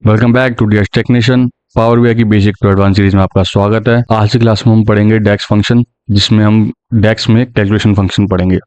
Welcome back to DX technician. Power BI की basic to advance series में आपका स्वागत है। आज की क्लास में हम पढ़ेंगे डेक्स फंक्शन, जिसमें हम डेक्स में कैलकुलेशन फंक्शन पढ़ेंगे।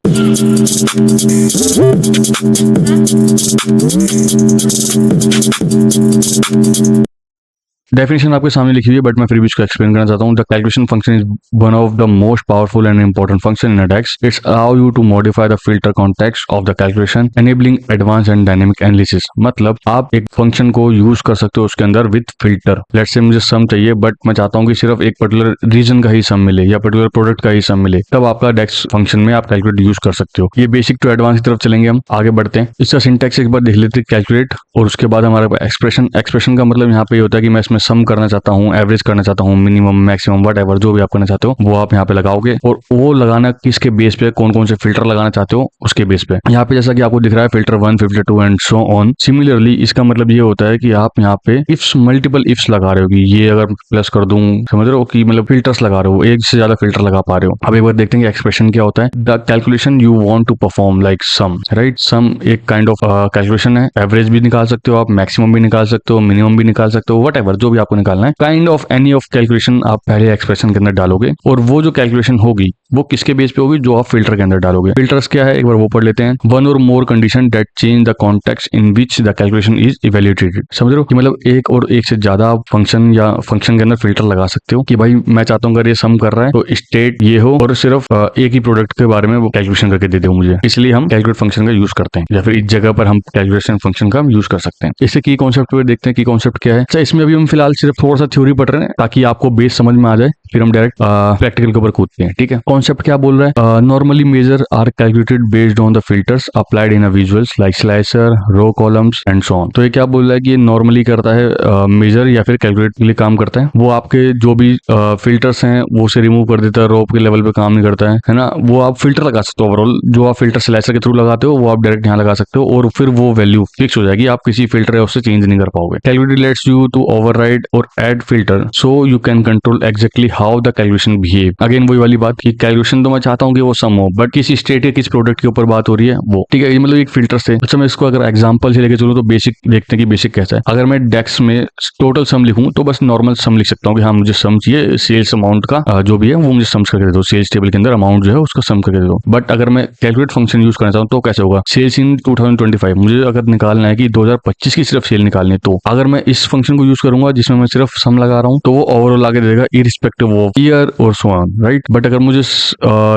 डेफिनेशन आपके सामने लिखी हुई है, बट मैं फिर भी इसको एक्सप्लेन करना चाहता हूँ। The calculation function is one of the most powerful and important function in a DAX. It's allow you to modify the filter context of the calculation, enabling advance and dynamic analysis. मतलब आप एक function को use कर सकते हो उसके अंदर with filter. Let's say मुझे सम चाहिए, बट मैं चाहता हूँ कि सिर्फ एक पर्टिकुलर रीजन का ही सम मिले या पर्टिकुलर प्रोडक्ट का ही सम मिले, तब आपका डेक्स फंक्शन में आप कैलकुलेट यूज कर सकते हो। ये बेसिक टू एडवांस की तरफ चलेंगे, हम आगे बढ़ते हैं। इसका सिंटैक्स एक बार देख लेते हैं, कैलकुलेट, और उसके बाद हमारे पास एक्सप्रेशन। एक्सप्रेशन का मतलब यहाँ पे ये होता है कि मैं इसमें सम करना चाहता हूँ, एवरेज करना चाहता हूँ, मिनिमम मैक्सिमम वट एवर जो भी आप करना चाहते हो वो आप यहाँ पे लगाओगे। और वो लगाना किसके बेस पे, कौन कौन से फिल्टर लगाना चाहते हो उसके बेस पे। यहाँ पे जैसा कि आपको दिख रहा है filter 1, 52 and so on. Similarly इसका मतलब ये होता है कि आप यहाँ पे इफ्स, मल्टीपल इफ्स लगा रहे हो कि ये अगर प्लस कर दूं, समझ रहे हो कि मतलब फिल्टर्स लगा रहे हो, एक से ज्यादा फिल्टर लगा पा रहे हो। अब एक बार देखते हैं कि एक्सप्रेशन क्या होता है। The calculation you want to perform like sum, right. Sum एक काइंड ऑफ कैलकुलेशन है। एवरेज भी निकाल सकते हो आप, मैक्सिमम भी निकाल सकते हो, मिनिमम भी निकाल सकते हो, वट एवर जो भी आपको निकालना है। Kind of any of calculation आप पहले एक्सप्रेशन के अंदर डालोगे, और वो जो कैलकुलेशन होगी वो किसके बेस पे होगी, जो आप फिल्टर के अंदर डालोगे। फिल्टर्स क्या है एक बार वो पढ़ लेते हैं। One or more condition that change the context in which the calculation is evaluated. समझ रहे हो कि मतलब एक और एक से ज्यादा आप फंक्शन या फंक्शन के अंदर फिल्टर लगा सकते हो कि भाई मैं चाहता हूँ अगर ये सम कर रहा है तो स्टेट ये हो, और सिर्फ एक ही प्रोडक्ट के बारे में वो कैलकुलेशन करके दे दो मुझे। इसलिए हम कैलकुलेट फंक्शन का यूज करते हैं, या फिर इस जगह पर हम कैलकुलेशन फंक्शन का यूज कर सकते हैं। इससे की कॉन्सेप्ट देखते हैं। की कॉन्सेप्ट क्या है। अच्छा, इसमें अभी हम फिलहाल सिर्फ थोड़ा सा थ्योरी पढ़ रहे हैं ताकि आपको बेस समझ में आ जाए, फिर हम डायरेक्ट प्रैक्टिकल के ऊपर कूदते हैं। ठीक है, कॉन्सेप्ट क्या बोल रहा है। Normally measure are calculated based on the filters applied in a visuals like slicer, row columns and so on. तो ये क्या बोल रहा है कि ये नॉर्मली करता है मेजर या फिर कैलकुलेट के लिए काम करता है। वो आपके जो भी फिल्टर्स हैं वो से रिमूव कर देता है, रो के लेवल पे काम नहीं करता है ना। वो आप फिल्टर लगा सकते हो, ओवरऑल जो आप फिल्टर स्लाइसर के थ्रू लगाते हो वो आप डायरेक्ट यहाँ लगा सकते हो, और फिर वो वैल्यू फिक्स हो जाएगी। आप किसी फिल्टर है उससे चेंज नहीं कर पाओगे। Calculate lets you to override or add filter so you can control exactly how the calculation behave. Again वही वाली बात कि कैलकुलेशन तो मैं चाहता हूँ कि वो सम हो, बट किस स्टेट या किस प्रोडक्ट के ऊपर बात हो रही है वो। ठीक है, ये मतलब एक फिल्टर से। अच्छा, मैं इसको अगर एग्जांपल से लेके चलूँ तो बेसिक देखते हैं कि बेसिक कैसा है। अगर मैं डेक्स में टोटल सम लिखूं तो बस नॉर्मल सम लिख सकता हूँ कि हाँ मुझे सम चाहिए सेल्स अमाउंट का, जो भी है वो मुझे सम्स करके दे दो। सेल्स टेबल के अंदर अमाउंट जो है उसका सम करके दे दो। बट अगर मैं कैलकुलेट फंक्शन यूज करना चाहूँ तो कैसे होगा। सेल्स इन 2025 मुझे अगर निकालना है कि 2025 की सिर्फ सेल निकालनी है, तो अगर मैं इस फंक्शन को यूज करूंगा जिसमें मैं सिर्फ सम लगा रहा हूँ, तो वो ओवरऑल आगे देगा इरिस्पेक्टिव ऑफ ईयर और सो ऑन, राइट। बट अगर मुझे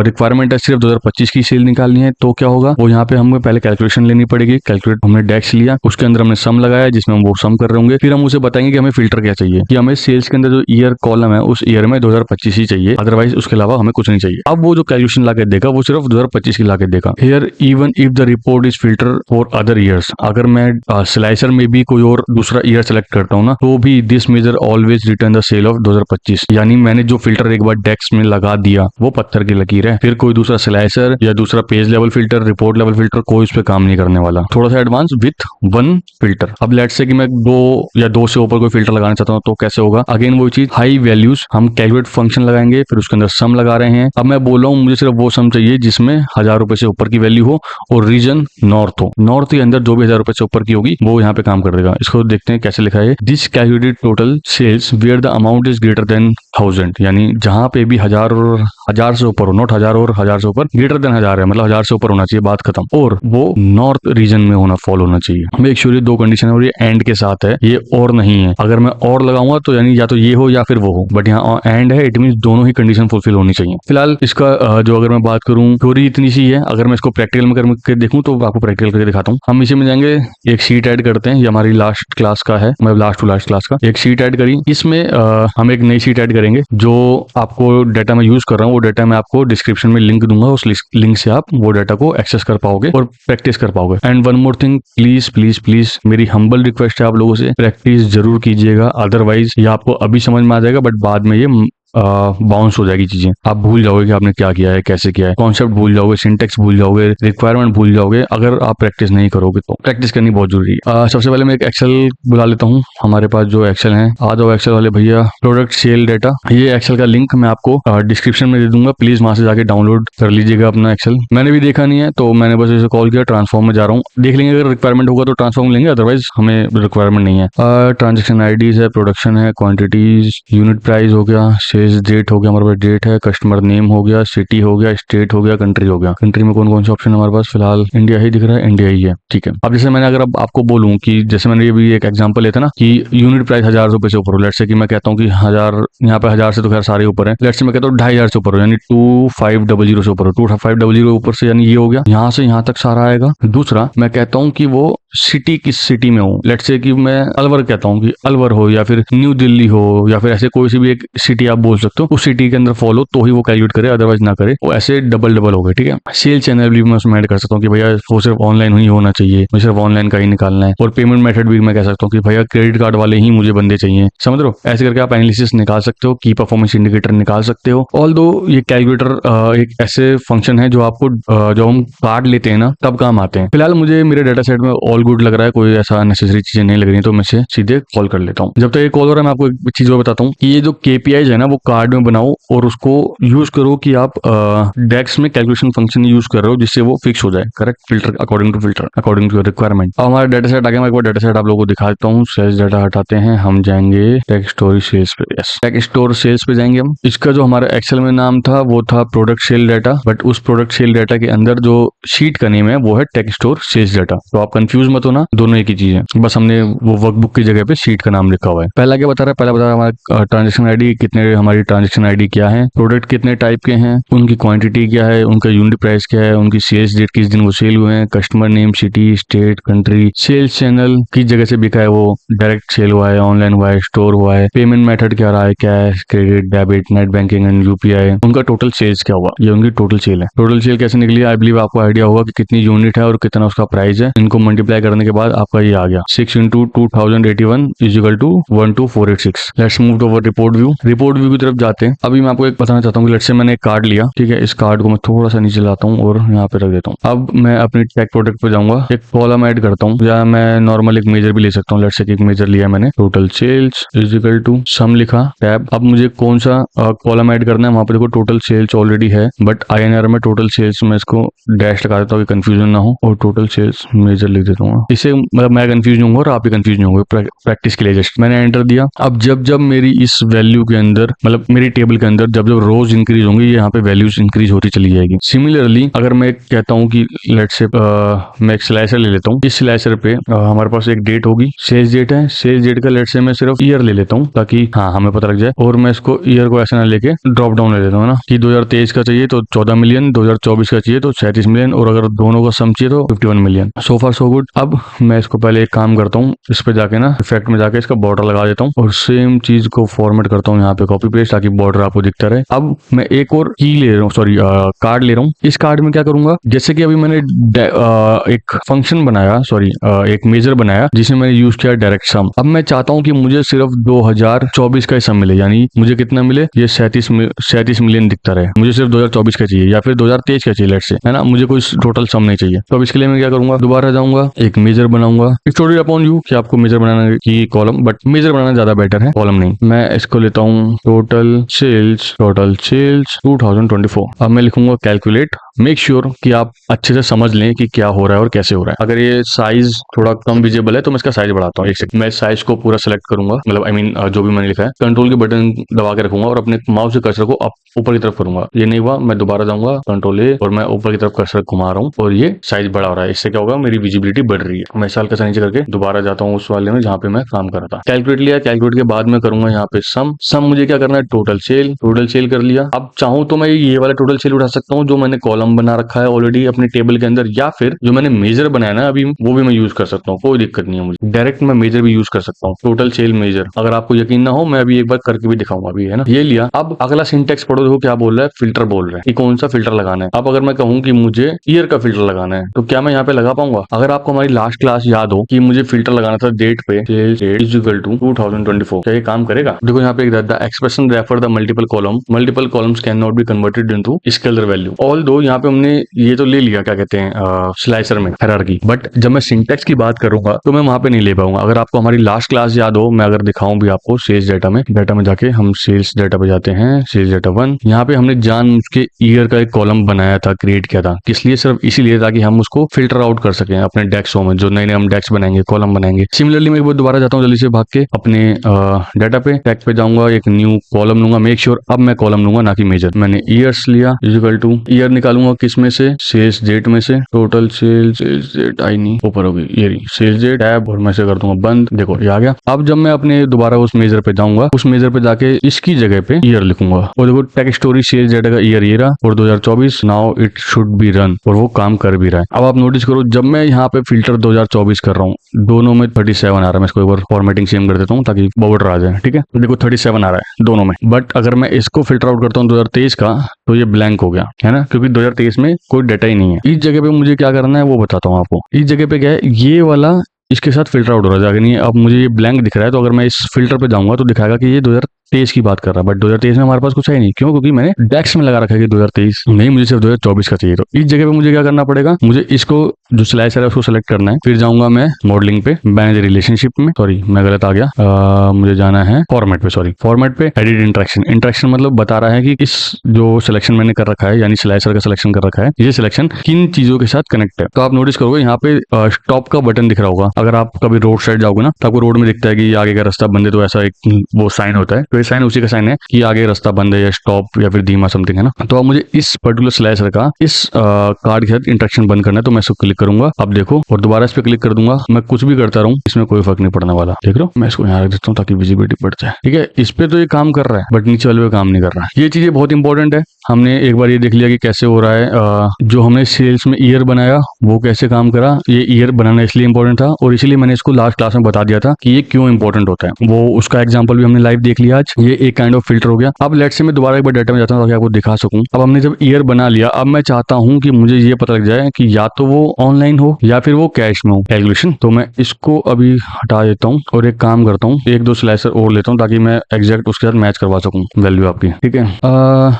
रिक्वायरमेंट है सिर्फ 2025 की सेल निकालनी है, तो क्या होगा, वो यहाँ पे हमें पहले कैलकुलेशन लेनी पड़ेगी। कैलकुलेट हमने डेक्स लिया, उसके अंदर हमने सम लगाया जिसमें हम वो सम कर रहे होंगे। फिर हम उसे बताएंगे कि हमें फिल्टर क्या चाहिए, कि हमें सेल्स के अंदर जो ईयर कॉलम है उस ईयर में 2025 ही चाहिए, अदरवाइज उसके अलावा हमें कुछ नहीं चाहिए। अब वो जो कैलकुलेशन लाके देगा वो सिर्फ 2025 की लाके देगा। Here even if the report is filter for other years, अगर मैं स्लाइसर में भी कोई और दूसरा ईयर सेलेक्ट करता हूँ ना, तो भी this measure always return the sale of 2025। यानी मैंने जो फिल्टर एक बार डेक्स में लगा दिया वो पत्थर की लकीर है, फिर कोई दूसरा स्लाइसर या दूसरा page level filter, report level filter, कोई उस पर काम नहीं करने वाला। थोड़ा सा एडवांस विथ वन फिल्टर। अब लेट्स से कि मैं दो या दो से ऊपर कोई फिल्टर लगाना चाहता हूँ, तो कैसे होगा। अगेन वो चीज, हाई वैल्यूज हम कैलकुलेट फंक्शन लगाएंगे, फिर उसके अंदर सम लगा रहे हैं। अब मैं बोल रहा हूँ मुझे सिर्फ वो सम चाहिए जिसमें 1000 रुपए से ऊपर की वैल्यू हो और रीजन नॉर्थ हो। नॉर्थ के अंदर जो भी 1000 रुपए से ऊपर की होगी वो यहाँ पे काम कर देगा। इसको देखते हैं कैसे लिखा है। This calculated total sales where the amount is greater than 1000, यानी जहां पे भी 1000 और 1000 से ऊपर हो, नोट 1000 और 1000 से ऊपर, ग्रेटर देन 1000 है मतलब 1000 से ऊपर होना चाहिए, बात खत्म। और वो नॉर्थ रीजन में होना फॉल होना चाहिए। मेक श्योर ये दो कंडीशन है और ये एंड के साथ है, ये और नहीं है। अगर मैं और लगाऊंगा तो यानी या तो ये हो या फिर वो हो, बट यहाँ एंड है, इट मीन दोनों ही कंडीशन फुलफिल होनी चाहिए। फिलहाल इसका जो अगर मैं बात करूँ, थ्योरी इतनी सी है। अगर मैं इसको प्रैक्टिकल में करके देखूँ तो आपको प्रैक्टिकल करके दिखाता हूँ। हम इसी में जाएंगे, एक शीट ऐड करते हैं, ये हमारी लास्ट क्लास का है, मतलब लास्ट टू लास्ट क्लास का एक शीट ऐड करी। इसमें हम एक नई शीट ऐड करेंगे। जो आपको डाटा मैं यूज कर रहा हूँ वो डाटा मैं आपको डिस्क्रिप्शन में लिंक दूंगा, उस लिंक से आप वो डाटा को एक्सेस कर पाओगे और प्रैक्टिस कर पाओगे। And one more thing, please please please मेरी हम्बल रिक्वेस्ट है आप लोगों से, प्रैक्टिस जरूर कीजिएगा। अदरवाइज ये आपको अभी समझ में आ जाएगा बट बाद में ये बाउंस हो जाएगी चीजें, आप भूल जाओगे कि आपने क्या किया है, कैसे किया है, कॉन्सेप्ट भूल जाओगे, सिंटेक्स भूल जाओगे, रिक्वायरमेंट भूल जाओगे अगर आप प्रैक्टिस नहीं करोगे। तो प्रैक्टिस करनी बहुत जरूरी है। सबसे पहले मैं एक एक्सेल बुला लेता हूँ, हमारे पास जो एक्सेल है। आ जाओ एक्सेल वाले भैया, प्रोडक्ट सेल डेटा। ये एक्सेल का लिंक मैं आपको डिस्क्रिप्शन में दे दूंगा, प्लीज वहां से जाके डाउनलोड कर लीजिएगा अपना एक्सेल। मैंने भी देखा नहीं है तो मैंने बस इसे कॉल किया, ट्रांसफॉर्म में जा रहा हूँ, देख लेंगे अगर रिक्वायरमेंट होगा तो ट्रांसफॉर्म लेंगे, अदरवाइज हमें रिक्वायरमेंट नहीं है। ट्रांजेक्शन आईडीज है, प्रोडक्शन है, क्वांटिटीज, यूनिट प्राइस हो गया, सेल्स डेट हो गया, हमारे पास डेट है, कस्टमर नेम हो गया, सिटी हो गया, स्टेट हो गया, कंट्री हो गया। कंट्री में कौन कौन से ऑप्शन है हमारे पास, फिलहाल इंडिया ही दिख रहा है, इंडिया ही है, ठीक है। अब जैसे मैंने अगर अब आपको बोलूं कि जैसे मैंने ये भी एक एग्जांपल लेता ना कि यूनिट प्राइस 1000 रुपए से ऊपर हो, लेट से कि मैं कहता हूँ कि 1000, यहाँ पे 1000 से तो खैर सारे ऊपर है, लेट से मैं कहता हूँ 2500 से ऊपर हो, यानी 2500 से ऊपर हो, 2500 ऊपर से, यानी ये हो गया, यहाँ से यहाँ तक सारा आएगा। दूसरा मैं कहता हूँ कि वो सिटी किस सिटी में हो, लेट से कि मैं अलवर कहता हूँ कि अलवर हो, या फिर न्यू दिल्ली हो, या फिर ऐसे कोई सी भी एक सिटी आप बोल सकते हो, उस सिटी के अंदर फॉलो तो ही वो कैलकुलेट करे, अदरवाइज ना करे। वो ऐसे डबल डबल हो गए, ठीक है। सेल चैनल भी मैं उसमें ऐड कर सकता हूँ कि भैया वो सिर्फ ऑनलाइन ही होना चाहिए, मुझे सिर्फ ऑनलाइन का ही निकालना है। और पेमेंट मेथड भी मैं कह सकता हूँ कि भैया क्रेडिट कार्ड वाले ही मुझे बंदे चाहिए, समझ रहे हो। ऐसे करके आप एनालिसिस निकाल सकते हो, की परफॉर्मेंस इंडिकेटर निकाल सकते हो। ऑल दो ये कैलकुलेटर एक ऐसे फंक्शन है जो आपको जब हम कार्ड लेते हैं ना तब काम आते हैं। फिलहाल मुझे मेरे डाटा सेट में ऑल गुड लग रहा है, कोई ऐसा नेसेसरी चीजें नहीं लग रही, तो मैं इसे सीधे कॉल कर लेता हूँ। जब तक ये कॉल हो रहा है मैं आपको एक चीज और बताता हूँ कि ये जो केपीआईज है ना वो कार्ड में बनाओ और उसको यूज करो कि आप डेक्स में कैलकुलेशन फंक्शन यूज कर रहे हो जिससे वो फिक्स हो जाए, correct, filter according to requirement. अब हमारा डाटा सेट आ गया, मैं एक बार डाटा सेट आप लोगों को दिखा देता हूँ। सेल्स डाटा हटाते हैं, हम जाएंगे टेक स्टोरी सेल्स पे, यस टेक स्टोर सेल्स पे जाएंगे हम। इसका जो हमारा एक्सेल में नाम था वो था प्रोडक्ट सेल डाटा, बट उस प्रोडक्ट सेल डाटा के अंदर जो शीट का नेम है वो है टेक स्टोर सेल्स डाटा। तो आप कंफ्यूज मत होना, दोनों एक ही चीज है, बस हमने वो वर्कबुक की जगह पे शीट का नाम लिखा हुआ है। पहला क्या बता रहा है, पहला बता रहा है हमारा ट्रांजेक्शन आईडी कितने, हमारी ट्रांजेक्शन आईडी क्या है, प्रोडक्ट कितने टाइप के हैं, उनकी क्वांटिटी क्या है, उनका यूनिट प्राइस क्या है, उनकी सेल्स डेट किस दिन वो सेल हुए हैं, customer name, city, state, country, sales channel किस जगह से बिका है, वो डायरेक्ट सेल हुआ है, ऑनलाइन हुआ है, स्टोर हुआ है, पेमेंट मेथड क्या रहा है, cash, credit, debit, net banking and UPI, उनका टोटल सेल्स क्या हुआ, ये उनकी टोटल सेल है। टोटल सेल कैसे निकली, आई बिलीव आपको आइडिया होगा कि कितनी यूनिट है और कितना उसका प्राइस है। इनको मल्टीप्लाई करने के बाद आपका ये आ गया 6 into 2081 is equal to 12486। Let's move to report view. Report view की तरफ जाते हैं। अभी मैं आपको एक बताना चाहता हूँ कि लेट्स से मैंने एक कार्ड लिया, ठीक है, इस कार्ड को मैं थोड़ा सा नीचे लाता हूँ और यहाँ पे रख देता हूँ। अब मैं अपनी टेक प्रोडक्ट पे जाऊंगा, एक कॉलम ऐड करता हूँ, या मैं नॉर्मल एक मेजर भी ले सकता हूँ। लेट्स से एक मेजर लिया मैंने, total sales is equal to sum लिखा, टैब। अब मुझे कौन सा कॉलम ऐड करना है, वहां पे देखो टोटल सेल्स ऑलरेडी है, बट आईएनआर में टोटल सेल्स में इसको डैश लगा देता हूँ, कंफ्यूजन ना हो, और टोटल सेल्स मेजर लिख देता हूँ। इससे मतलब मैं कंफ्यूज नहीं होऊंगा और आप भी कंफ्यूज नहीं होंगे। प्रैक्टिस के लिए जस्ट मैंने एंटर दिया। अब जब जब मेरी इस वैल्यू के अंदर, मतलब मेरी टेबल के अंदर जब जब रोज इंक्रीज होंगी, यहाँ पे वैल्यूज इंक्रीज होती चली जाएगी। सिमिलरली अगर मैं कहता हूँ कि लेट से मैं एक स्लाइसर ले लेता हूँ, इस स्लाइसर पे हमारे पास एक डेट होगी, सेल्स डेट है, सेल्स डेट का लेट से मैं सिर्फ ईयर ले लेता हूँ ताकि हाँ हमें पता लग जाए, और मैं इसको ईयर को ऐसे ना लेके ड्रॉप डाउन ले लेता हूँ ना, कि 2023 का चाहिए तो 14 मिलियन, 2024 का चाहिए तो 37 मिलियन, और अगर दोनों का सम चाहिए तो 51 मिलियन। सो फार सो गुड। अब मैं इसको पहले एक काम करता हूँ, इस पे जाके ना इफेक्ट में जाके इसका बॉर्डर लगा देता हूँ और सेम चीज को फॉर्मेट करता हूँ यहाँ पे कॉपी पेस्ट, ताकि बॉर्डर आपको दिखता रहे। अब मैं एक और की ले रहा हूँ, सॉरी कार्ड ले रहा हूँ। इस कार्ड में क्या करूंगा, जैसे कि अभी मैंने एक फंक्शन बनाया, सॉरी एक मेजर बनाया जिसमें मैंने यूज किया डायरेक्ट सम। अब मैं चाहता हूँ कि मुझे सिर्फ 2024 का ही सम मिले, यानी मुझे कितना मिले, ये 37 मिलियन दिखता रहे, मुझे सिर्फ 2024 का चाहिए या फिर 2023 का चाहिए, लेट्स से, है ना, मुझे कोई टोटल सम नहीं चाहिए। तो अब इसके लिए मैं क्या करूंगा, दोबारा जाऊंगा, एक मेजर बनाऊंगा, स्टोरी अपॉन यू कि आपको मेजर बनाना की कॉलम, बट मेजर बनाना ज्यादा बेटर है, कॉलम नहीं। मैं इसको लेता हूँ टोटल सेल्स 2024। अब मैं लिखूंगा कैलकुलेट। मेक श्योर कि आप अच्छे से समझ लें कि क्या हो रहा है और कैसे हो रहा है। अगर ये साइज थोड़ा कम विजिबल है तो मैं इसका साइज बढ़ाता हूँ, एक सेकंड। मैं साइज को पूरा सेलेक्ट करूंगा, मतलब आई मीन जो भी मैंने लिखा है, कंट्रोल के बटन दबा के रखूंगा और अपने माउस के कर्सर को ऊपर की तरफ करूंगा। ये नहीं हुआ, मैं दोबारा जाऊंगा कंट्रोल ए और मैं ऊपर की तरफ कर्सर घुमा रहा हूँ और ये साइज बढ़ा रहा है। इससे क्या होगा, मेरी विजिबिलिटी बढ़ रही है। मैं साल का नीचे करके दोबारा जाता हूँ उस वाले में जहाँ पे मैं काम कर रहा था। कैलकुलेट लिया, कैलकुलेट के बाद में करूंगा यहाँ पे सम मुझे क्या करना है, टोटल सेल कर लिया। अब चाहूँ तो मैं ये वाला टोटल सेल उठा सकता हूँ जो मैंने कॉलम कॉलम बना रखा है ऑलरेडी अपने टेबल के अंदर, या फिर जो मैंने मेजर बनाया ना अभी वो भी मैं यूज कर सकता हूँ, कोई दिक्कत नहीं है मुझे। डायरेक्ट मैं मेजर भी यूज कर सकता हूँ, टोटल सेल मेजर। अगर आपको यकीन ना हो मैं अभी एक बार करके भी दिखाऊंगा अभी, है ना। ये लिया। अब अगला सिंटेक्स पढ़ो, देखो क्या बोल रहा है, फिल्टर बोल रहा है कि कौन सा फिल्टर लगाना है। अब अगर मैं कहूँ कि मुझे ईयर का फिल्टर लगाना है तो क्या मैं यहाँ पे लगा पाऊंगा? अगर आपको हमारी लास्ट क्लास याद हो कि मुझे फिल्टर लगाना था डेट पे, इज इक्वल टू 2024, क्या ये काम करेगा? देखो यहाँ पे the expression refer the multiple columns can not be converted into scalar value. All दो यहाँ पे हमने ये तो ले लिया, क्या कहते हैं, स्लाइसर में हायरार्की, बट जब मैं सिंटेक्स की बात करूंगा तो मैं वहां पे नहीं ले पाऊंगा। अगर आपको हमारी लास्ट क्लास याद हो, मैं अगर दिखाऊं भी आपको सेल्स डाटा में जाके हम सेल्स डाटा पे जाते हैं, सेल्स डाटा 1, यहाँ पे हमने जान के ईयर का एक कॉलम बनाया था, क्रिएट किया था। किस लिए? सिर्फ इसीलिए ताकि हम उसको फिल्टर आउट कर सकें अपने डेक्सों में, जो नए नए हम डेक्स बनाएंगे, कॉलम बनाएंगे। सिमिलरली मैं एक बार दोबारा जाता हूँ जल्दी से भाग के अपने डाटा पे, टैग पे जाऊंगा, एक न्यू कॉलम लूंगा। मेक श्योर अब मैं कॉलम लूंगा ना कि मेजर। मैंने ईयर्स लिया, इक्वल टू ईयर निकालूंगा किस में से, सेल्स डेट में से। टोटल सेल्स डेट आई नहीं, ऊपर होगी ये रही सेल्स डेट, टैब और मैं से कर दूंगा बंद। देखो ये आ गया। अब जब मैं अपने दोबारा उस मेजर पे जाऊंगा, उस मेजर पे जाके इसकी जगह पे ईयर लिखूंगा और देखो टैग स्टोरी सेल्स डेटा का ईयर ये रहा और 2024, now it should be run, और वो काम कर भी रहा है। अब आप नोटिस करो जब मैं यहाँ पे फिल्टर 2024 कर रहा हूँ, दोनों में 37 आ रहा है। मैं इसको एक बार फॉर्मेटिंग सेम कर देता हूँ ताकि बॉर्डर आ जाए, ठीक है। तो देखो 37 आ रहा है दोनों में, बट अगर मैं इसको फिल्टर आउट करता हूँ 2023 का तो ये ब्लैंक हो गया, है ना, क्योंकि 2023 में कोई डाटा ही नहीं है। इस जगह पे मुझे क्या करना है वो बताता हूँ आपको। इस जगह पे क्या है, ये वाला इसके साथ फिल्टर आउट हो रहा है जाके नहीं। अब मुझे ये ब्लैंक दिख रहा है, तो अगर मैं इस फिल्टर पे जाऊंगा तो दिखाएगा कि ये 2023 की बात कर रहा है, बट 2023 में हमारे पास कुछ है नहीं। क्यों? क्योंकि मैंने डेक्स में लगा रखा है कि 2023 नहीं, मुझे सिर्फ 2024 का चाहिए। तो इस जगह पे मुझे क्या करना पड़ेगा, मुझे इसको जो स्लाइसर है उसको सेलेक्ट करना है। फिर जाऊंगा मैं मॉडलिंग पे, मैनेज रिलेशनशिप में, सॉरी मैं गलत आ गया, मुझे जाना है फॉर्मेट पे, सॉरी फॉर्मेट पे, एडिट इंटरेक्शन मतलब बता रहा है कि इस जो सिलेक्शन मैंने कर रखा है, यानी स्लाइसर का सिलेक्शन कर रखा है, ये सिलेक्शन किन चीजों के साथ कनेक्ट है। तो आप नोटिस करोगे यहाँ पे स्टॉप का बटन दिख रहा होगा। अगर आप कभी रोड साइड जाओगे ना तो आपको रोड में दिखता है कि आगे का रास्ता बंद है, तो ऐसा एक वो साइन होता है, तो ये साइन उसी का साइन है कि आगे रास्ता बंद है या स्टॉप या फिर धीमा समथिंग, है ना। तो अब मुझे इस पर्टिकुलर स्लाइसर का इस कार्ड के साथ इंटरेक्शन बंद करना है, तो मैं इसको क्लिक करूंगा। अब देखो और दोबारा इस पे क्लिक कर दूंगा। मैं कुछ भी करता रहूं इसमें कोई फर्क नहीं पड़ने वाला, देख रहे हो। मैं इसको यहाँ रख देता हूँ ताकि विजिबिलिटी बढ़ जाए, ठीक है। इस पे तो ये काम कर रहा है बट नीचे वाले पे काम नहीं कर रहा है। ये चीजें बहुत इंपॉर्टेंट है। हमने एक बार ये देख लिया कि कैसे हो रहा है। जो हमने सेल्स में ईयर बनाया वो कैसे काम करा। ये ईयर बनाना इसलिए इंपॉर्टेंट था और इसीलिए मैंने इसको लास्ट क्लास में बता दिया था कि ये क्यों इंपॉर्टेंट होता है। वो उसका एग्जांपल भी हमने लाइव देख लिया आज। ये एक काइंड ऑफ फिल्टर हो गया। अब लेट्स से मैं दोबारा एक बार डाटा में जाता हूँ ताकि आपको दिखा सकूं। अब हमने जब ईयर बना लिया, अब मैं चाहता हूँ कि मुझे ये पता लग जाए कि या तो वो ऑनलाइन हो या फिर वो कैश में हो कैलकुलेशन। तो मैं इसको अभी हटा देता हूँ और एक काम करता हूँ, एक दो स्लाइसर और लेता हूँ ताकि मैं एग्जैक्ट उसके साथ मैच करवा सकूँ वैल्यू आपकी, ठीक है।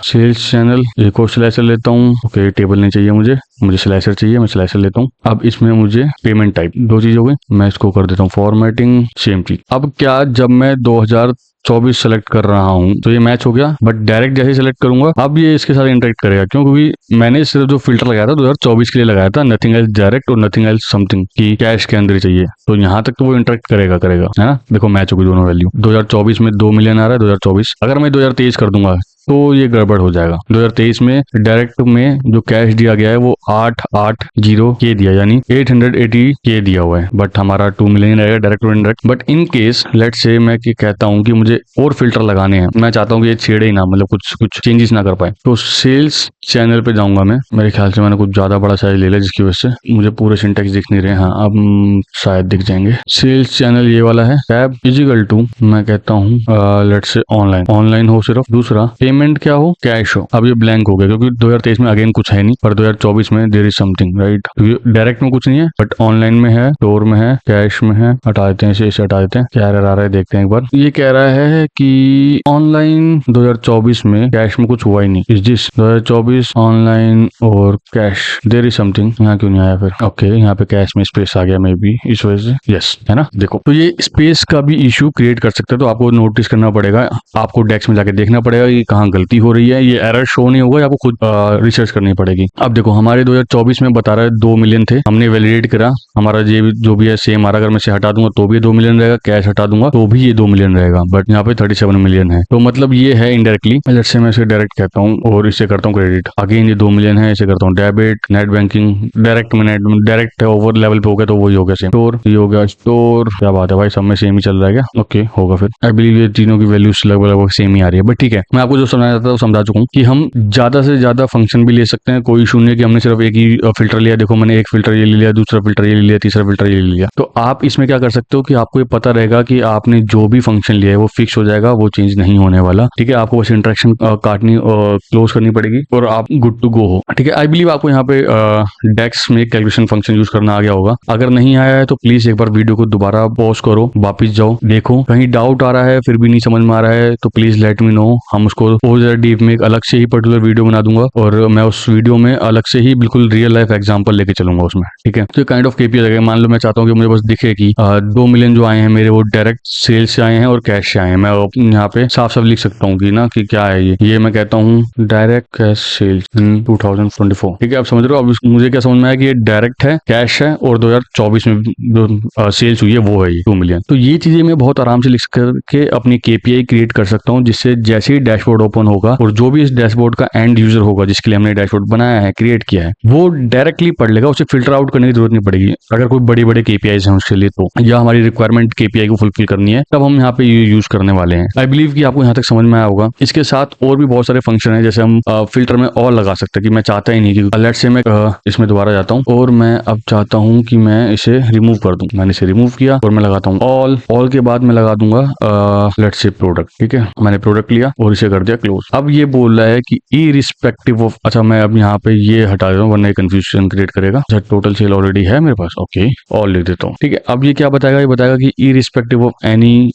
सेल्स चैनल एक और स्लाइसर लेता हूँ। ओके टेबल नहीं चाहिए मुझे स्लाइसर चाहिए, मैं स्लाइसर लेता हूँ। अब इसमें मुझे पेमेंट टाइप, दो चीज हो गई, मैं इसको कर देता हूँ फॉर्मेटिंग, सेम चीज। अब क्या, जब मैं 2024 सेलेक्ट कर रहा हूँ तो ये मैच हो गया, बट डायरेक्ट जैसे सेलेक्ट करूंगा अब ये इसके साथ इंटरेक्ट करेगा। क्यों? क्योंकि मैंने सिर्फ जो फिल्टर लगाया था 2024 के लिए लगाया था, नथिंग एल्स डायरेक्ट और नथिंग एल्स समथिंग की कैश के अंदर ही चाहिए, तो यहाँ तक तो वो इंटरेक्ट करेगा, है ना। देखो मैच हो गई दोनों वैल्यू। 2024 में 2 मिलियन आ रहा है 2024। अगर मैं 2023 कर दूंगा तो ये गड़बड़ हो जाएगा। 2023 में डायरेक्ट में जो कैश दिया गया है वो 880 के दिया, यानी 880 के दिया हुआ है, बट हमारा 2 मिलियन रहेगा डायरेक्ट और indirect. But in case let's say मैं कहता हूँ कि मुझे और फिल्टर लगाने हैं, मैं चाहता हूँ कि ये छेड़े ही ना, मतलब कुछ चेंजेस ना कर पाए, तो सेल्स चैनल पे जाऊंगा मैं। मेरे ख्याल से मैंने कुछ ज्यादा बड़ा साइज ले लिया जिसकी वजह से मुझे पूरे सिंटेक्स दिख नहीं रहे। हाँ अब शायद दिख जाएंगे। सेल्स चैनल ये वाला है, टैब इजिकल टू मैं कहता हूँ लेट्स से ऑनलाइन हो सिर्फ। दूसरा पेमेंट क्या हो, कैश हो। अब ये ब्लैंक हो गया क्योंकि 2023 में अगेन कुछ है नहीं, पर 2024 में देयर इज समथिंग, राइट। क्योंकि डायरेक्ट में कुछ नहीं है बट ऑनलाइन में है, स्टोर में है, कैश में है। हटा देते हैं इसे हटा देते हैं। क्या एरर आ रहा है देखते हैं एक बार। ये कह रहा है कि ऑनलाइन 2024 में कैश में कुछ हुआ ही नहीं। इज दिस 2024 ऑनलाइन और कैश, देयर इज समथिंग। यहाँ क्यों नहीं आया फिर? ओके यहाँ पे कैश में स्पेस आ गया, मे बी इस वजह से, यस है ना। देखो तो ये स्पेस का भी इशू क्रिएट कर सकते हैं, तो आपको नोटिस करना पड़ेगा, आपको डेस्क में जाके देखना पड़ेगा कि कहाँ गलती हो रही है। ये एरर शो नहीं होगा, आपको खुद रिसर्च करनी पड़ेगी। अब देखो हमारे 2024 में बता रहा है 2 मिलियन थे, हमने वैलिडेट करा, हमारा ये जो भी है सेम आ रहा है। अगर मैं इसे हटा दूंगा तो भी 2 मिलियन रहेगा, कैश हटा दूंगा तो भी ये 2 मिलियन रहेगा, बट यहाँ पे 37 मिलियन है। तो मतलब ये है इनडायरेक्टली। लेट्स से मैं इसे डायरेक्ट कहता हूँ और इसे करता हूँ क्रेडिट। अगेन ये 2 मिलियन है, इसे करता हूँ debit, net banking, direct over level पे हो गया तो वही हो गया सेम। स्टोर ये हो गया स्टोर। क्या बात है भाई, सब में सेम ही चल रहा है क्या? ओके होगा फिर। आई बिलीव ये तीनों की वैल्यूज लगभग सेम ही आ रही है, बट ठीक है। मैं आपको जो समझाना चाहता हूँ समझा चुका हूँ कि हम ज्यादा से ज्यादा फंक्शन भी ले सकते हैं, कोई इशू नहीं है कि हमने सिर्फ एक ही फिल्टर लिया। देखो मैंने एक फिल्टर ये ले लिया, दूसरा फिल्टर ये ले लिया, तीसरा फिल्टर ये ले लिया। तो आप इसमें क्या कर सकते हो कि आपको ये पता रहेगा कि आपने जो भी फंक्शन लिया है वो फिक्स हो जाएगा, वो चेंज नहीं होने वाला। ठीक है, आपको बस इंटरेक्शन काटनी क्लोज करनी पड़ेगी और आप गुड टू गो हो। ठीक है, आई बिलीव आपको यहाँ पे डेक्स में कैलकुलेशन फंक्शन यूज करना आ गया होगा। अगर नहीं आया है तो प्लीज एक बार वीडियो को दोबारा पॉज करो, वापिस जाओ, देखो कहीं डाउट आ रहा है फिर भी नहीं समझ में आ रहा है तो प्लीज लेट मी नो। हम उसको बहुत ज्यादा डीप में एक अलग से ही पर्टिकुलर वीडियो बना दूंगा और मैं उस वीडियो में अलग से ही बिल्कुल रियल लाइफ एग्जांपल लेके चलूंगा उसमें। ठीक है, तो काइंड ऑफ केपीआई लगेगा। मान लो मैं चाहता हूँ कि मुझे बस दिखे कि 2 मिलियन जो आए हैं मेरे वो डायरेक्ट सेल से आए हैं और कैश से आए हैं। मैं यहाँ पे साफ साफ लिख सकता हूँ कि ना कि क्या है ये मैं कहता हूँ डायरेक्ट कैश सेल्स इन 2024। ठीक है, आप समझ रहे हो। अब मुझे क्या समझ में आया कि ये डायरेक्ट है, कैश है और 2024 में जो सेल्स हुई है वो है 2 मिलियन। तो ये चीजें मैं बहुत आराम से लिख करके अपनी केपीआई क्रिएट कर सकता हूँ, जिससे जैसे ही डैशबोर्ड ओपन होगा और जो भी इस डैशबोर्ड का एंड यूजर होगा जिसके लिए हमने डैशबोर्ड बनाया है, क्रिएट किया है, वो डायरेक्टली पढ़ लेगा, उसे फिल्टर आउट करने की जरूरत नहीं पड़ेगी। अगर कोई बड़े बड़े केपीआईज हैं उसके लिए तो, या हमारी रिक्वायरमेंट केपीआई को फुलफिल करनी है, तब हम यहाँ पे यूज करने वाले हैं। आई बिलीव कि आपको यहाँ तक समझ में आया होगा। इसके साथ और भी बहुत सारे फंक्शन है, जैसे हम फिल्टर में और लगा सकते हैं कि मैं चाहता ही नहीं कि लेट्स से मैं इसमें दोबारा जाता हूँ और मैं अब चाहता हूँ कि मैं इसे रिमूव कर दूं। मैंने इसे रिमूव किया और मैं लगाता हूँ ऑल के बाद मैं लगा दूंगा लेट्स से प्रोडक्ट। ठीक है, मैंने प्रोडक्ट लिया और इसे कर दिया क्लोज। अब ये बोल रहा है कि इरिस्पेक्टिव ऑफ, अच्छा मैं अब यहाँ पे ये हटा देता हूँ वरना कंफ्यूजन क्रिएट करेगा। अच्छा टोटल सेल ऑलरेडी है मेरे पास, ओके ऑल लिख देता हूँ। ठीक है, अब ये क्या बताएगा, ये बताएगा कि irrespective of any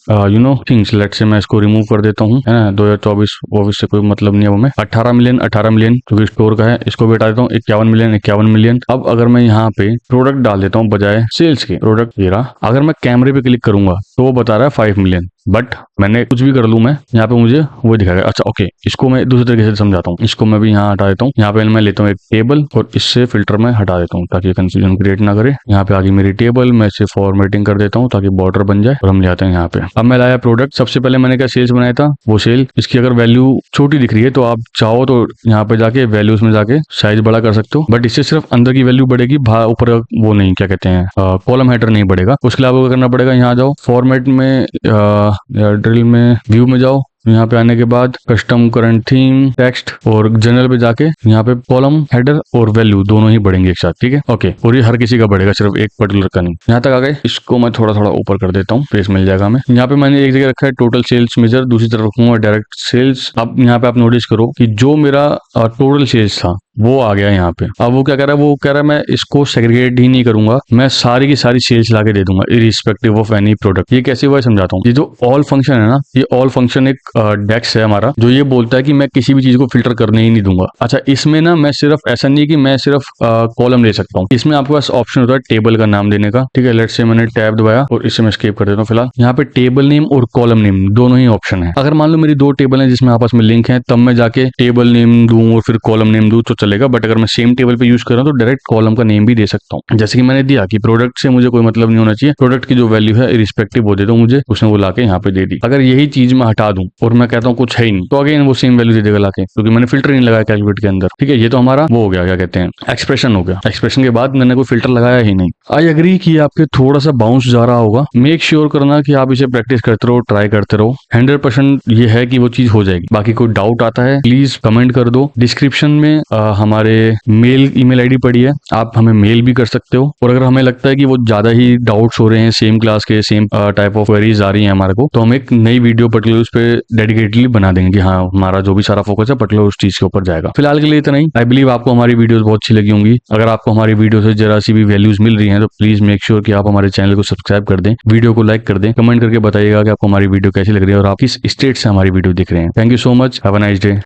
things. Let's say मैं इसको रिमूव कर देता हूँ, है ना। 2024 से कोई मतलब नहीं है वो। मैं 18 मिलियन क्योंकि स्टोर का है, इसको भी हटा देता हूँ। 51 मिलियन। अब अगर मैं यहाँ पे प्रोडक्ट डाल देता हूँ बजाय सेल्स के, प्रोडक्ट ये रहा। अगर मैं कैमरे पे क्लिक करूंगा तो वो बता रहा है 5 मिलियन, बट मैंने कुछ भी कर लूं मैं यहाँ पे मुझे वो दिखाएगा। अच्छा ओके, इसको मैं दूसरे तरीके से समझाता हूँ। इसको मैं भी यहाँ हटा देता हूँ। यहाँ पे मैं लेता हूँ एक टेबल और इससे फिल्टर में हटा देता हूँ ताकि कंफ्यूजन क्रिएट ना करे। यहाँ पे आ गई मेरी टेबल, मैं इसे फॉर्मेटिंग कर देता हूँ ताकि बॉर्डर बन जाए और हम ले आते हैं यहाँ पे। अब मैं लाया प्रोडक्ट। सबसे पहले मैंने क्या सेल्स बनाया था, वो सेल। इसकी अगर वैल्यू छोटी दिख रही है तो आप चाहो तो यहाँ पे जाके वैल्यूज में जाके साइज बड़ा कर सकते हो, बट इससे सिर्फ अंदर की वैल्यू बढ़ेगी, ऊपर वो नहीं, क्या कहते हैं कॉलम हेडर नहीं बढ़ेगा। उसके लिए आपको करना पड़ेगा, यहाँ जाओ फॉर्मेट में, ड्रिल में, व्यू में जाओ। यहाँ पे आने के बाद कस्टम करंट थीम टेक्स्ट और जनरल पे जाके यहाँ पे कॉलम हेडर और वैल्यू दोनों ही बढ़ेंगे एक साथ। ठीक है, ओके। और ये हर किसी का बढ़ेगा, सिर्फ एक पर्टिकुलर का नहीं। यहाँ तक आ गए। इसको मैं थोड़ा थोड़ा ऊपर कर देता हूँ, स्पेस मिल जाएगा हमें। यहाँ पे मैंने एक जगह रखा है टोटल सेल्स मेजर, दूसरी तरफ रखूंगा डायरेक्ट सेल्स। अब यहाँ पे आप नोटिस करो कि जो मेरा टोटल सेल्स था वो आ गया यहाँ पे। अब वो क्या कह रहा है, वो कह रहा है मैं इसको सेग्रीगेट ही नहीं करूंगा, मैं सारी की सारी सेल्स लाके दे दूंगा इरिस्पेक्टिव ऑफ एनी प्रोडक्ट। ये कैसे हुआ समझाता हूँ। ये जो ऑल फंक्शन है ना, ये ऑल फंक्शन एक डेक्स है हमारा, जो ये बोलता है कि मैं किसी भी चीज को फिल्टर करने ही नहीं दूंगा। अच्छा, इसमें ना मैं सिर्फ ऐसा नहीं कि मैं सिर्फ कॉलम ले सकता हूँ, इसमें आपके पास ऑप्शन होता है टेबल का नाम देने का। ठीक है, लेट्स से मैंने टैब दबाया और इसे मैं स्किप कर देता हूँ फिलहाल। यहाँ पे टेबल नेम और कॉलम नेम दोनों ही ऑप्शन है। अगर मान लो मेरी 2 टेबल है जिसमें आपस में लिंक है, तब मैं जाके टेबल नेम दूं और फिर कॉलम नेम दूं तो चलेगा। बट अगर मैं सेम टेबल पे यूज कर रहा हूँ तो डायरेक्ट कॉलम का नेम भी दे सकता हूँ। जैसे कि मैंने दिया कि प्रोडक्ट से मुझे कोई मतलब नहीं होना चाहिए, प्रोडक्ट की जो वैल्यू है इरिस्पेक्टिव वो दे दो मुझे, उसने वो लाके यहाँ पे दे दी। अगर यही चीज मैं हटा दूं और मैं कहता हूँ कुछ है ही नहीं, तो अगेन वो सेम वैल्यू दे देगा लाके, क्योंकि मैंने फिल्टर नहीं लगाया कैलकुलेट के अंदर। ठीक है, ये तो हमारा वो हो गया, क्या कहते हैं, एक्सप्रेशन हो गया। एक्सप्रेशन के बाद मैंने कोई फिल्टर लगाया ही नहीं। आई एग्री कि आपके थोड़ा सा बाउंस जा रहा होगा। मेक श्योर करना कि आप इसे प्रैक्टिस करते रहो, ट्राई करते रहो। 100% ये है कि वो चीज हो जाएगी। बाकी कोई डाउट आता है प्लीज कमेंट कर दो। डिस्क्रिप्शन में हमारे मेल ईमेल आईडी पड़ी है, आप हमें मेल भी कर सकते हो। और अगर हमें लगता है कि वो ज्यादा ही डाउट्स हो रहे हैं, सेम क्लास के सेम टाइप ऑफ क्वेरीज आ रही है हमारे को, तो हम एक नई वीडियो पर्टिकुलर उस पर डेडिकेटली बना देंगे कि हाँ हमारा जो भी सारा फोकस है पर्टिकुलर उस चीज के ऊपर जाएगा। फिलहाल के लिए इतना ही। आई बिलीव आपको हमारी वीडियोस बहुत अच्छी लगी होंगी। अगर आपको हमारी वीडियो से जरा सी भी वैल्यूज मिल रही है तो प्लीज मेक श्योर कि आप हमारे चैनल को सब्सक्राइब कर दें, वीडियो को लाइक कर दें, कमेंट करके बताइएगा कि आपको हमारी वीडियो कैसी लग रही है और आप किस स्टेट से हमारी वीडियो देख रहे हैं। Thank you so much, have a nice day.